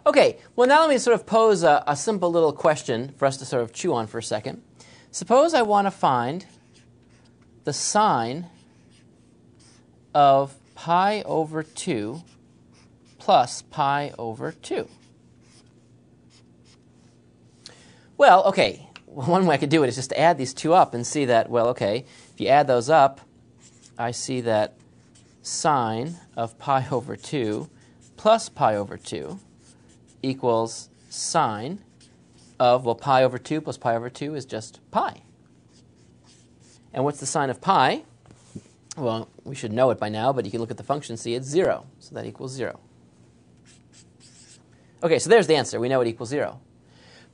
Okay, well now let me sort of pose a simple little question for us to sort of chew on for a second. Suppose I want to find the sine of pi over 2 plus pi over 2. Well, okay, one way I could do it is just to add these two up and see that, well, okay, if you add those up, I see that sine of pi over 2 plus pi over 2 equals sine of, well, pi over 2 plus pi over 2 is just pi. And what's the sine of pi? Well, we should know it by now, but you can look at the function, see it's 0. So that equals 0. Okay, so there's the answer. We know it equals 0.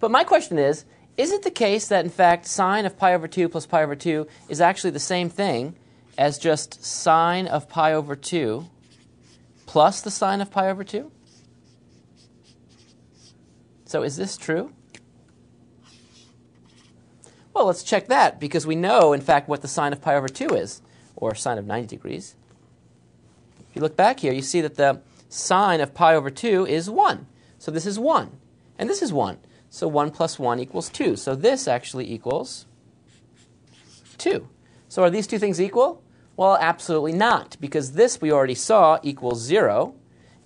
But my question is it the case that, in fact, sine of pi over 2 plus pi over 2 is actually the same thing as just sine of pi over 2 plus the sine of pi over 2? So is this true? Well, let's check that, because we know, in fact, what the sine of pi over 2 is, or sine of 90 degrees. If you look back here, you see that the sine of pi over 2 is 1. So this is 1, and this is 1. So 1 plus 1 equals 2. So this actually equals 2. So are these two things equal? Well, absolutely not, because this we already saw equals 0,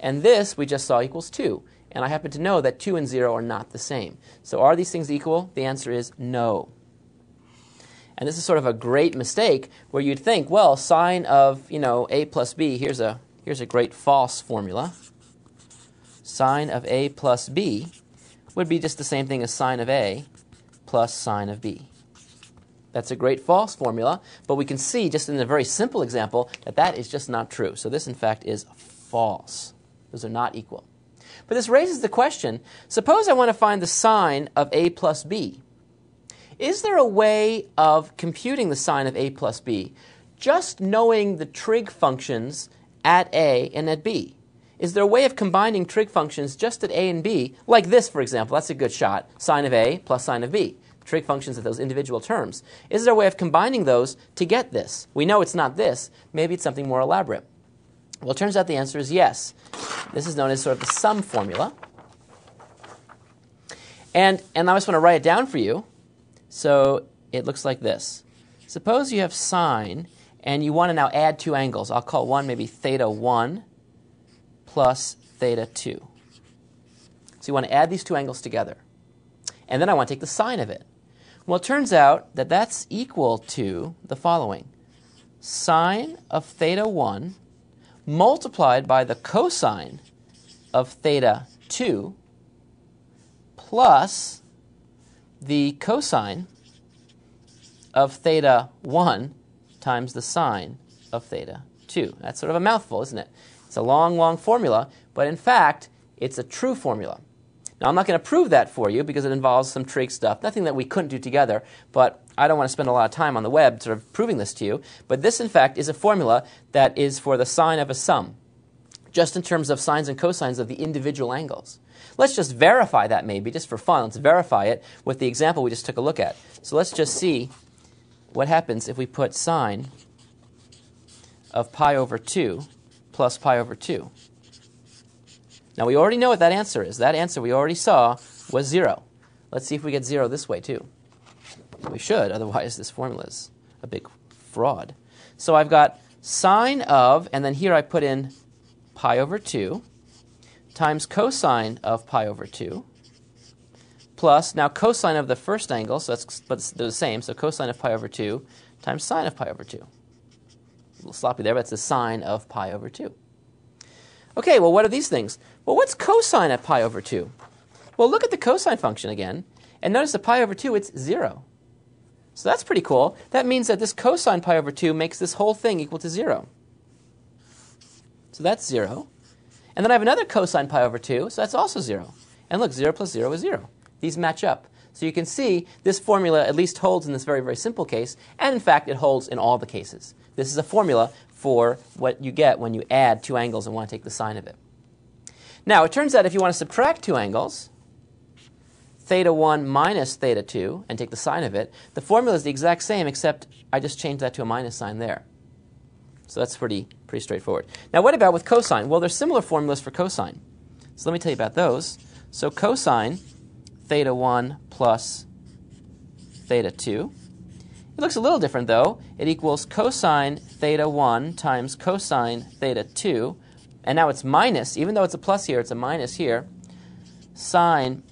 and this we just saw equals 2. And I happen to know that 2 and 0 are not the same. So are these things equal? The answer is no. And this is sort of a great mistake where you'd think, well, sine of, a plus b, here's a great false formula. Sine of a plus b would be just the same thing as sine of a plus sine of b. That's a great false formula, but we can see just in a very simple example that that is just not true. So this, in fact, is false. Those are not equal. But this raises the question, suppose I want to find the sine of a plus b. Is there a way of computing the sine of a plus b just knowing the trig functions at a and at b? Is there a way of combining trig functions just at a and b, like this, for example? That's a good shot. Sine of a plus sine of b. Trig functions at those individual terms. Is there a way of combining those to get this? We know it's not this. Maybe it's something more elaborate. Well, it turns out the answer is yes. This is known as sort of the sum formula. And I just want to write it down for you. So it looks like this. Suppose you have sine, and you want to now add two angles. I'll call one maybe theta 1 plus theta 2. So you want to add these two angles together. And then I want to take the sine of it. Well, it turns out that that's equal to the following. Sine of theta 1 multiplied by the cosine of theta 2 plus the cosine of theta 1 times the sine of theta 2. That's sort of a mouthful, isn't it? It's a long, long formula, but in fact, it's a true formula. Now, I'm not going to prove that for you because it involves some trig stuff, nothing that we couldn't do together, but I don't want to spend a lot of time on the web sort of proving this to you. But this, in fact, is a formula that is for the sine of a sum, just in terms of sines and cosines of the individual angles. Let's just verify that maybe, just for fun. Let's verify it with the example we just took a look at. So let's just see what happens if we put sine of pi over 2 plus pi over 2. Now, we already know what that answer is. That answer we already saw was 0. Let's see if we get 0 this way, too. We should, otherwise this formula is a big fraud. So I've got sine of, and then here I put in pi over 2, times cosine of pi over 2, plus, now cosine of the first angle, so but they're the same, so cosine of pi over 2 times sine of pi over 2. A little sloppy there, but it's the sine of pi over 2. Okay, well, what are these things? Well, what's cosine of pi over 2? Well, look at the cosine function again, and notice that pi over 2, it's 0. So that's pretty cool. That means that this cosine pi over 2 makes this whole thing equal to 0. So that's 0. And then I have another cosine pi over 2, so that's also 0. And look, 0 plus 0 is 0. These match up. So you can see this formula at least holds in this very, very simple case, and in fact it holds in all the cases. This is a formula for what you get when you add two angles and want to take the sine of it. Now, it turns out if you want to subtract two angles, theta 1 minus theta 2, and take the sine of it, the formula is the exact same, except I just changed that to a minus sign there. So that's pretty straightforward. Now, what about with cosine? Well, there's similar formulas for cosine. So let me tell you about those. So cosine theta 1 plus theta 2. It looks a little different, though. It equals cosine theta 1 times cosine theta 2. And now it's minus, even though it's a plus here, it's a minus here, sine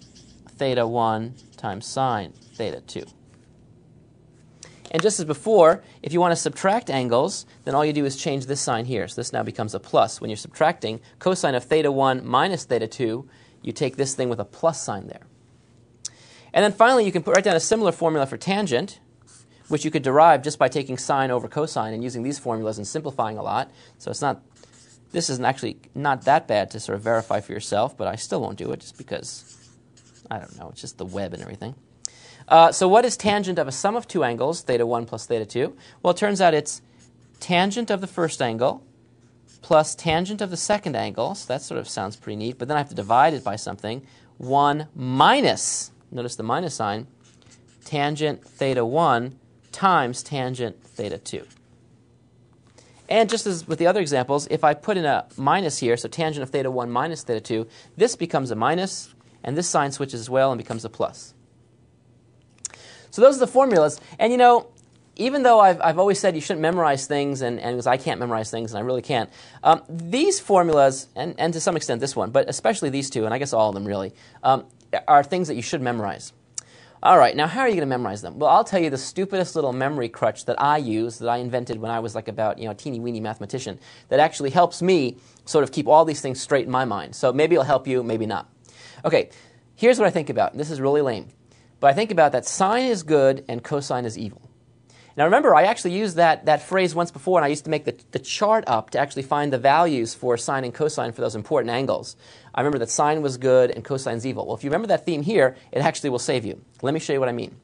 theta 1 times sine theta 2. And just as before, if you want to subtract angles, then all you do is change this sign here. So this now becomes a plus. When you're subtracting cosine of theta 1 minus theta 2, you take this thing with a plus sign there. And then finally, you can write down a similar formula for tangent, which you could derive just by taking sine over cosine and using these formulas and simplifying a lot. So this is actually not that bad to sort of verify for yourself, but I still won't do it just because, I don't know, it's just the web and everything. So what is tangent of a sum of two angles, theta 1 plus theta 2? Well, it turns out it's tangent of the first angle plus tangent of the second angle. So that sort of sounds pretty neat. But then I have to divide it by something. 1 minus, notice the minus sign, tangent theta 1 times tangent theta 2. And just as with the other examples, if I put in a minus here, so tangent of theta 1 minus theta 2, this becomes a minus, and this sign switches as well and becomes a plus. So those are the formulas. And you know, even though I've always said you shouldn't memorize things, and because I can't memorize things, and I really can't, these formulas, and to some extent this one, but especially these two, and I guess all of them really, are things that you should memorize. All right, now how are you going to memorize them? Well, I'll tell you the stupidest little memory crutch that I use, that I invented when I was like about a teeny-weeny mathematician, that actually helps me sort of keep all these things straight in my mind. So maybe it'll help you, maybe not. Okay, here's what I think about. This is really lame. But I think about that sine is good and cosine is evil. Now remember, I actually used that phrase once before, and I used to make the chart up to actually find the values for sine and cosine for those important angles. I remember that sine was good and cosine is evil. Well, if you remember that theme here, it actually will save you. Let me show you what I mean.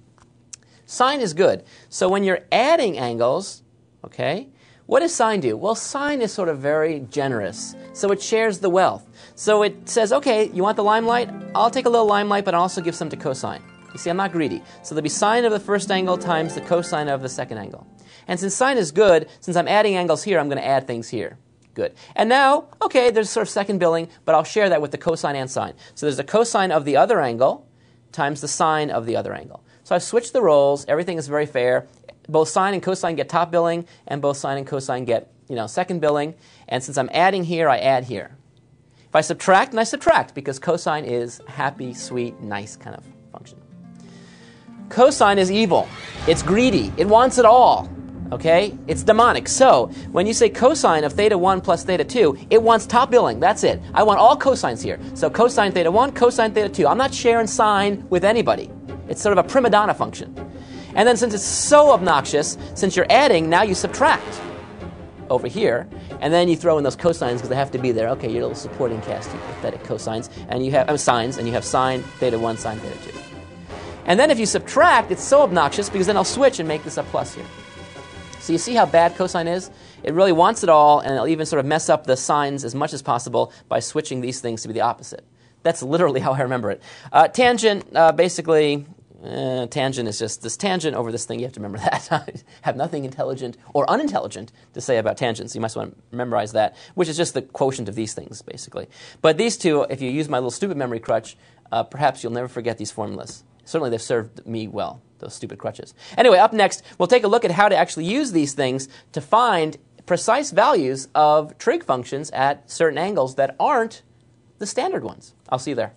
Sine is good. So when you're adding angles, okay, what does sine do? Well, sine is sort of very generous. So it shares the wealth. So it says, okay, you want the limelight? I'll take a little limelight, but I'll also give some to cosine. You see, I'm not greedy. So there'll be sine of the first angle times the cosine of the second angle. And since sine is good, since I'm adding angles here, I'm going to add things here. Good. And now, okay, there's sort of second billing, but I'll share that with the cosine and sine. So there's a cosine of the other angle times the sine of the other angle. So I've switched the roles. Everything is very fair. Both sine and cosine get top billing, and both sine and cosine get second billing. And since I'm adding here, I add here. If I subtract, and I subtract, because cosine is happy, sweet, nice kind of function. Cosine is evil. It's greedy. It wants it all. Okay? It's demonic. So, when you say cosine of theta 1 plus theta 2, it wants top billing. That's it. I want all cosines here. So cosine theta 1, cosine theta 2. I'm not sharing sine with anybody. It's sort of a prima donna function. And then since it's so obnoxious, since you're adding, now you subtract over here, and then you throw in those cosines because they have to be there. Okay, your little supporting cast, you pathetic cosines, and you have sines, and you have sine theta 1, sine theta 2. And then if you subtract, it's so obnoxious because then I'll switch and make this a plus here. So you see how bad cosine is? It really wants it all, and it'll even sort of mess up the signs as much as possible by switching these things to be the opposite. That's literally how I remember it. Tangent, basically, tangent is just this tangent over this thing. You have to remember that. I have nothing intelligent or unintelligent to say about tangents. You must want to memorize that, which is just the quotient of these things, basically. But these two, if you use my little stupid memory crutch, perhaps you'll never forget these formulas. Certainly they've served me well, those stupid crutches. Anyway, up next, we'll take a look at how to actually use these things to find precise values of trig functions at certain angles that aren't the standard ones. I'll see you there.